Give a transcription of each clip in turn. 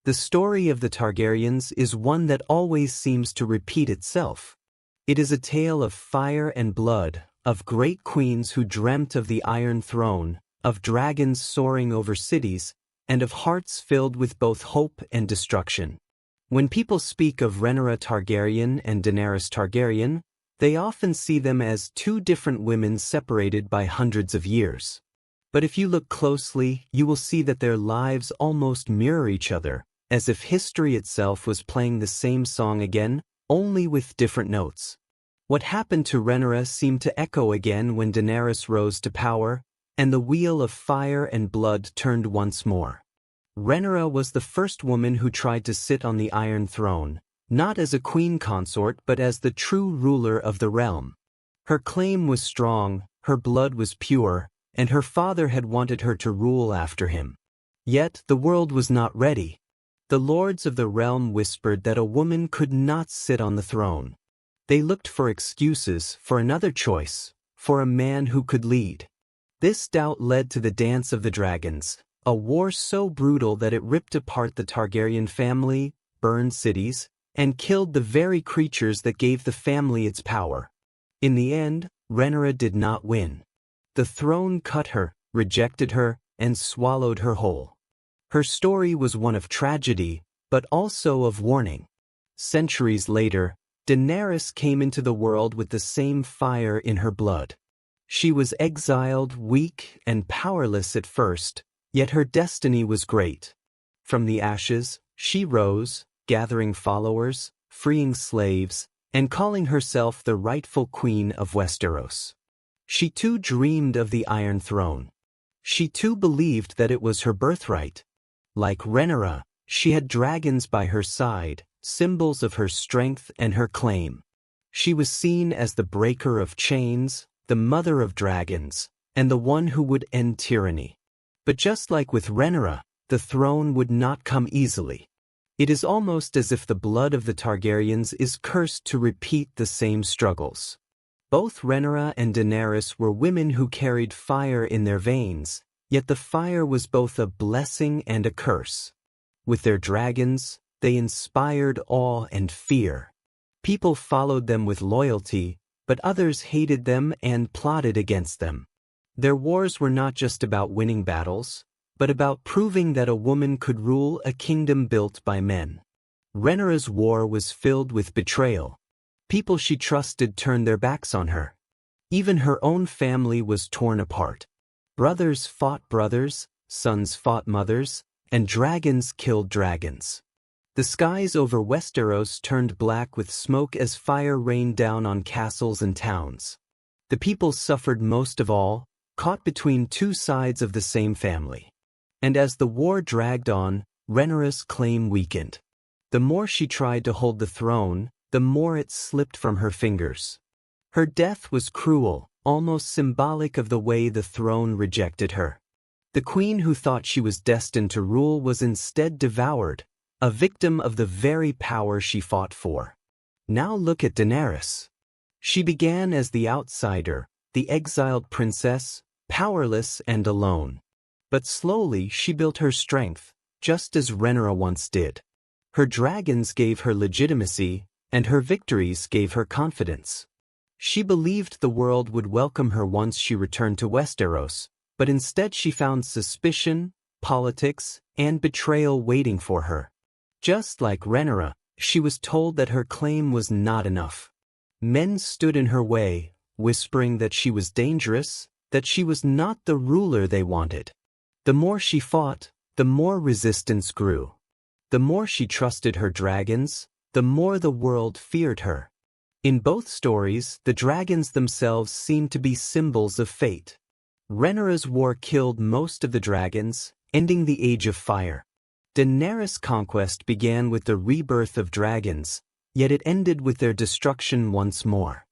The story of the Targaryens is one that always seems to repeat itself. It is a tale of fire and blood, of great queens who dreamt of the Iron Throne, of dragons soaring over cities, and of hearts filled with both hope and destruction. When people speak of Rhaenyra Targaryen and Daenerys Targaryen, they often see them as two different women separated by hundreds of years. But if you look closely, you will see that their lives almost mirror each other, as if history itself was playing the same song again, only with different notes. What happened to Rhaenyra seemed to echo again when Daenerys rose to power, and the wheel of fire and blood turned once more. Rhaenyra was the first woman who tried to sit on the Iron Throne, not as a queen consort but as the true ruler of the realm. Her claim was strong, her blood was pure, and her father had wanted her to rule after him. Yet the world was not ready. The lords of the realm whispered that a woman could not sit on the throne. They looked for excuses, for another choice, for a man who could lead. This doubt led to the Dance of the Dragons, a war so brutal that it ripped apart the Targaryen family, burned cities, and killed the very creatures that gave the family its power. In the end, Rhaenyra did not win. The throne cut her, rejected her, and swallowed her whole. Her story was one of tragedy, but also of warning. Centuries later, Daenerys came into the world with the same fire in her blood. She was exiled, weak, and powerless at first, yet her destiny was great. From the ashes, she rose, gathering followers, freeing slaves, and calling herself the rightful queen of Westeros. She too dreamed of the Iron Throne. She too believed that it was her birthright. Like Rhaenyra, she had dragons by her side, symbols of her strength and her claim. She was seen as the breaker of chains, the mother of dragons, and the one who would end tyranny. But just like with Rhaenyra, the throne would not come easily. It is almost as if the blood of the Targaryens is cursed to repeat the same struggles. Both Rhaenyra and Daenerys were women who carried fire in their veins, yet the fire was both a blessing and a curse. With their dragons, they inspired awe and fear. People followed them with loyalty, but others hated them and plotted against them. Their wars were not just about winning battles, but about proving that a woman could rule a kingdom built by men. Rhaenyra's war was filled with betrayal. People she trusted turned their backs on her. Even her own family was torn apart. Brothers fought brothers, sons fought mothers, and dragons killed dragons. The skies over Westeros turned black with smoke as fire rained down on castles and towns. The people suffered most of all, caught between two sides of the same family. And as the war dragged on, Rhaenyra's claim weakened. The more she tried to hold the throne, the more it slipped from her fingers. Her death was cruel, almost symbolic of the way the throne rejected her. The queen who thought she was destined to rule was instead devoured, a victim of the very power she fought for. Now look at Daenerys. She began as the outsider, the exiled princess, powerless and alone. But slowly she built her strength, just as Rhaenyra once did. Her dragons gave her legitimacy, and her victories gave her confidence. She believed the world would welcome her once she returned to Westeros, but instead she found suspicion, politics, and betrayal waiting for her. Just like Rhaenyra, she was told that her claim was not enough. Men stood in her way, whispering that she was dangerous, that she was not the ruler they wanted. The more she fought, the more resistance grew. The more she trusted her dragons, the more the world feared her. In both stories, the dragons themselves seemed to be symbols of fate. Rhaenyra's war killed most of the dragons, ending the Age of Fire. Daenerys' conquest began with the rebirth of dragons, yet it ended with their destruction once more.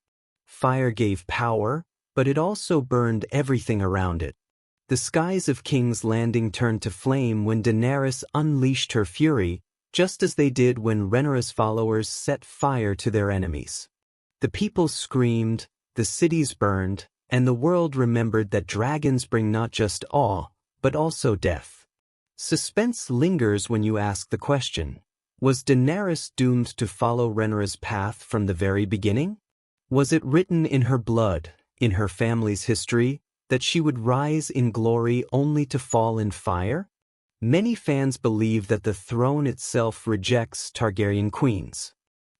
Fire gave power, but it also burned everything around it. The skies of King's Landing turned to flame when Daenerys unleashed her fury, just as they did when Rhaenyra's followers set fire to their enemies. The people screamed, the cities burned, and the world remembered that dragons bring not just awe, but also death. Suspense lingers when you ask the question, was Daenerys doomed to follow Rhaenyra's path from the very beginning? Was it written in her blood, in her family's history, that she would rise in glory only to fall in fire? Many fans believe that the throne itself rejects Targaryen queens.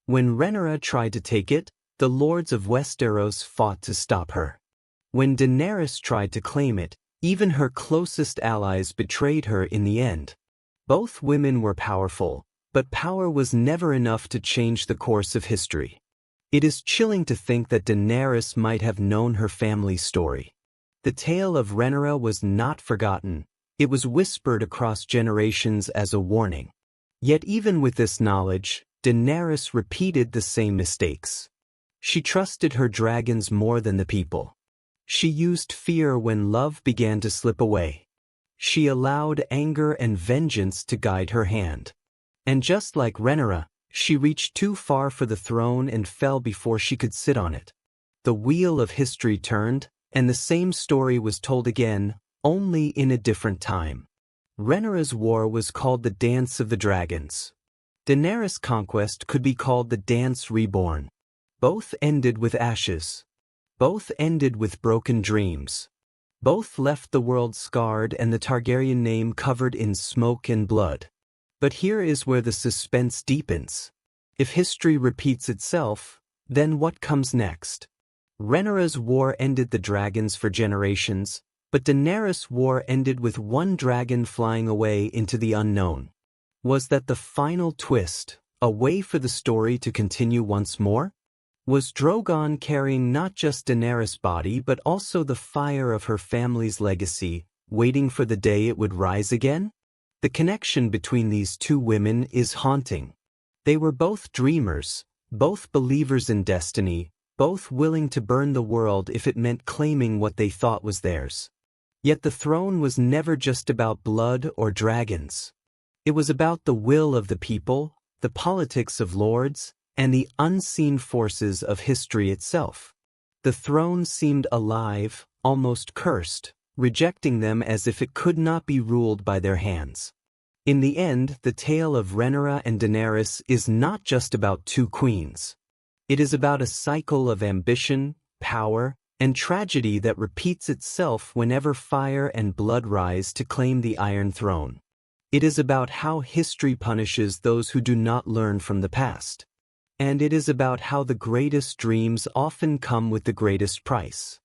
When Rhaenyra tried to take it, the lords of Westeros fought to stop her. When Daenerys tried to claim it, even her closest allies betrayed her in the end. Both women were powerful, but power was never enough to change the course of history. It is chilling to think that Daenerys might have known her family's story. The tale of Rhaenyra was not forgotten. It was whispered across generations as a warning. Yet even with this knowledge, Daenerys repeated the same mistakes. She trusted her dragons more than the people. She used fear when love began to slip away. She allowed anger and vengeance to guide her hand. And just like Rhaenyra, she reached too far for the throne and fell before she could sit on it. The wheel of history turned, and the same story was told again, only in a different time. Rhaenyra's war was called the Dance of the Dragons. Daenerys' conquest could be called the Dance Reborn. Both ended with ashes. Both ended with broken dreams. Both left the world scarred and the Targaryen name covered in smoke and blood. But here is where the suspense deepens. If history repeats itself, then what comes next? Rhaenyra's war ended the dragons for generations, but Daenerys' war ended with one dragon flying away into the unknown. Was that the final twist, a way for the story to continue once more? Was Drogon carrying not just Daenerys' body but also the fire of her family's legacy, waiting for the day it would rise again? The connection between these two women is haunting. They were both dreamers, both believers in destiny, both willing to burn the world if it meant claiming what they thought was theirs. Yet the throne was never just about blood or dragons. It was about the will of the people, the politics of lords, and the unseen forces of history itself. The throne seemed alive, almost cursed, rejecting them as if it could not be ruled by their hands. In the end, the tale of Rhaenyra and Daenerys is not just about two queens. It is about a cycle of ambition, power, and tragedy that repeats itself whenever fire and blood rise to claim the Iron Throne. It is about how history punishes those who do not learn from the past. And it is about how the greatest dreams often come with the greatest price.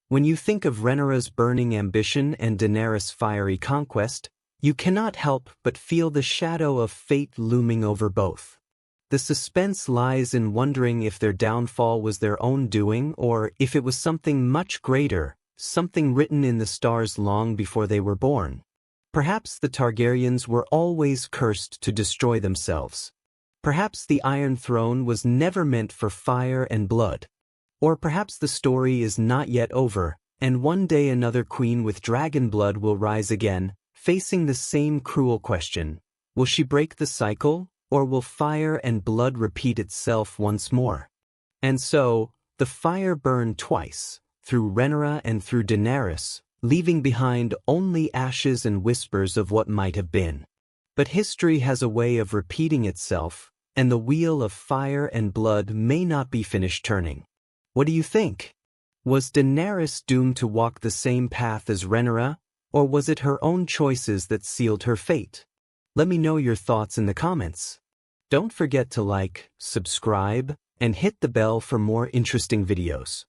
When you think of Rhaenyra's burning ambition and Daenerys' fiery conquest, you cannot help but feel the shadow of fate looming over both. The suspense lies in wondering if their downfall was their own doing or if it was something much greater, something written in the stars long before they were born. Perhaps the Targaryens were always cursed to destroy themselves. Perhaps the Iron Throne was never meant for fire and blood. Or perhaps the story is not yet over, and one day another queen with dragon blood will rise again, facing the same cruel question. Will she break the cycle, or will fire and blood repeat itself once more? And so, the fire burned twice, through Rhaenyra and through Daenerys, leaving behind only ashes and whispers of what might have been. But history has a way of repeating itself, and the wheel of fire and blood may not be finished turning. What do you think? Was Daenerys doomed to walk the same path as Rhaenyra, or was it her own choices that sealed her fate? Let me know your thoughts in the comments. Don't forget to like, subscribe, and hit the bell for more interesting videos.